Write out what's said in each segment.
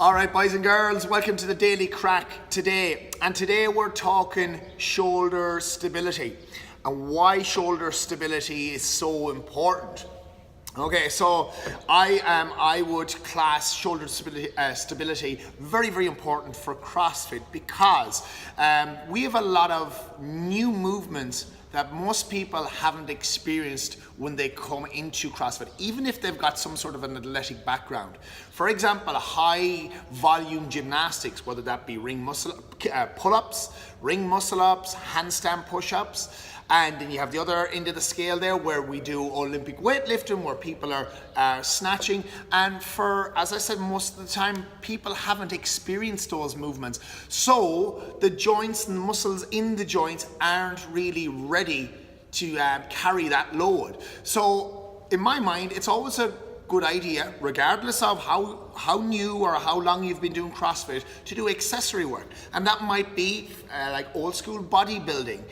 All right, boys and girls, welcome to the Daily Crack today. And today we're talking shoulder stability and why shoulder stability is so important. Okay, so I would class shoulder stability very, very important for CrossFit because we have a lot of new movements that most people haven't experienced when they come into CrossFit, even if they've got some sort of an athletic background. For example, high volume gymnastics, whether that be ring muscle pull-ups, ring muscle-ups, handstand push-ups, and then you have the other end of the scale there where we do Olympic weightlifting, where people are snatching. And for, as I said, most of the time, people haven't experienced those movements. So the joints and the muscles in the joints aren't really ready to carry that load. So in my mind, it's always a good idea, regardless of how new or how long you've been doing CrossFit, to do accessory work. And that might be like old school bodybuilding.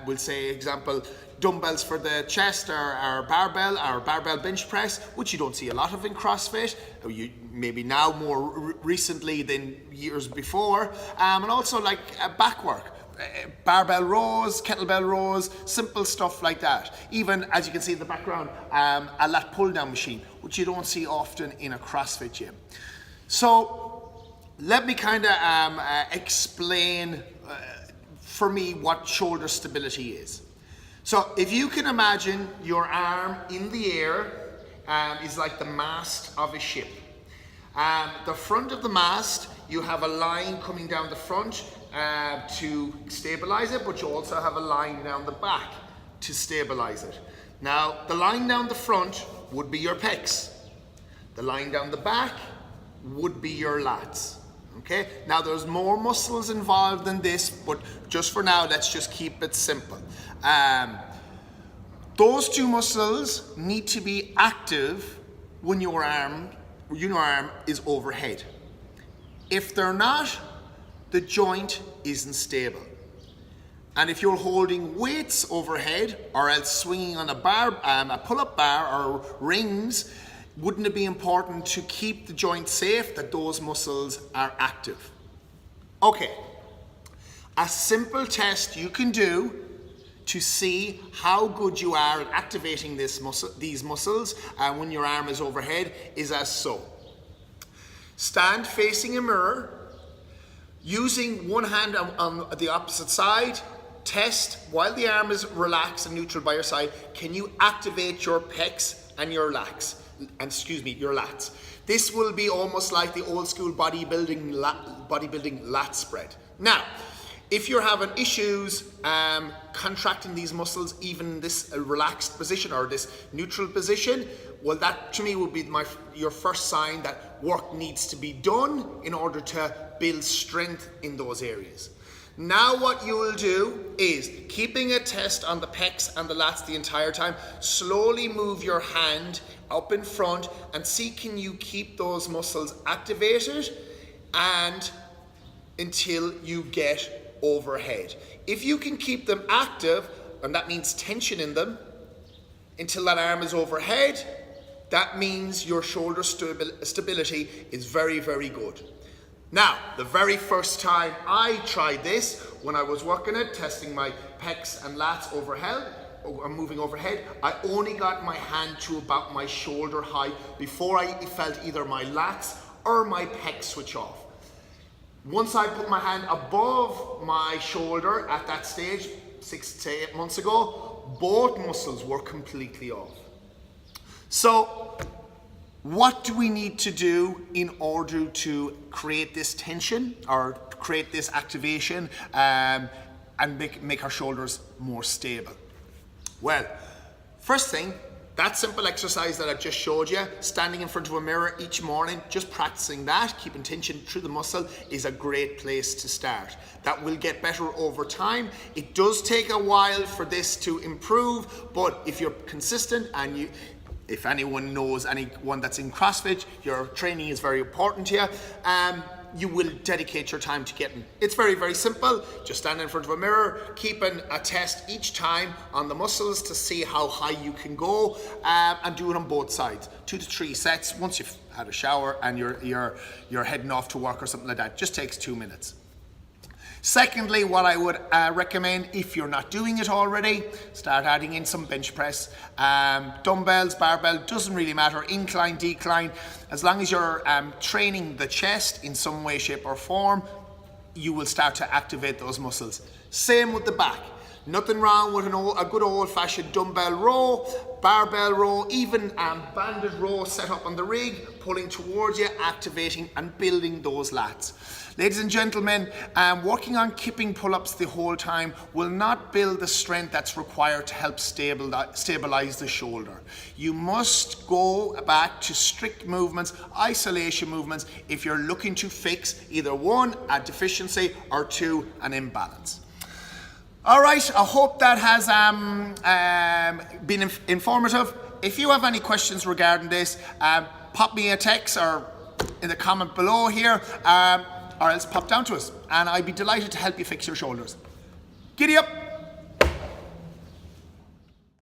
We'll say, example, dumbbells for the chest or barbell bench press, which you don't see a lot of in CrossFit. You maybe now more recently than years before. And also like back work. Barbell rows, kettlebell rows, simple stuff like that. Even, as you can see in the background, a lat pull down machine, which you don't see often in a CrossFit gym. So let me kind of explain for me what shoulder stability is. So if you can imagine your arm in the air is like the mast of a ship. The front of the mast, you have a line coming down the front to stabilize it, but you also have a line down the back to stabilize it. Now, the line down the front would be your pecs. The line down the back would be your lats. Okay? Now, there's more muscles involved than this, but just for now, let's just keep it simple. Those two muscles need to be active when your arm is overhead. If they're not, the joint isn't stable. And if you're holding weights overhead or else swinging on a bar, a pull-up bar or rings, wouldn't it be important to keep the joint safe that those muscles are active? Okay, a simple test you can do to see how good you are at activating these muscles when your arm is overhead is as so. Stand facing a mirror, using one hand on the opposite side, test while the arm is relaxed and neutral by your side, can you activate your pecs and your lats? Your lats. This will be almost like the old school bodybuilding lat spread. Now, if you're having issues contracting these muscles, even in this relaxed position or this neutral position, well, that to me would be your first sign that work needs to be done in order to build strength in those areas. Now what you will do is, keeping a test on the pecs and the lats the entire time, slowly move your hand up in front and see can you keep those muscles activated and until you get overhead. If you can keep them active, and that means tension in them, until that arm is overhead, that means your shoulder stability is very, very good. Now, the very first time I tried this, when I was working it, testing my pecs and lats overhead, or moving overhead, I only got my hand to about my shoulder height before I felt either my lats or my pecs switch off. Once I put my hand above my shoulder at that stage, 6 to 8 months ago, both muscles were completely off. So, what do we need to do in order to create this tension or create this activation and make our shoulders more stable? Well, first thing, that simple exercise that I just showed you, standing in front of a mirror each morning, just practicing that, keeping tension through the muscle, is a great place to start. That will get better over time. It does take a while for this to improve, but if you're consistent and if anyone knows anyone that's in CrossFit, your training is very important here. you will dedicate your time to getting. It's very, very simple. Just stand in front of a mirror, keeping a test each time on the muscles to see how high you can go, and do it on both sides. 2 to 3 sets once you've had a shower and you're heading off to work or something like that. Just takes 2 minutes. Secondly, what I would recommend, if you're not doing it already, start adding in some bench press. Dumbbells, barbell, doesn't really matter, incline, decline. As long as you're training the chest in some way, shape or form, you will start to activate those muscles. Same with the back. Nothing wrong with a good old-fashioned dumbbell row, barbell row, even banded row set up on the rig, pulling towards you, activating and building those lats. Ladies and gentlemen, working on kipping pull-ups the whole time will not build the strength that's required to help stabilize the shoulder. You must go back to strict movements, isolation movements, if you're looking to fix either 1, a deficiency, or 2, an imbalance. All right, I hope that has been informative. If you have any questions regarding this, pop me a text or in the comment below here, or else pop down to us, and I'd be delighted to help you fix your shoulders. Giddy up!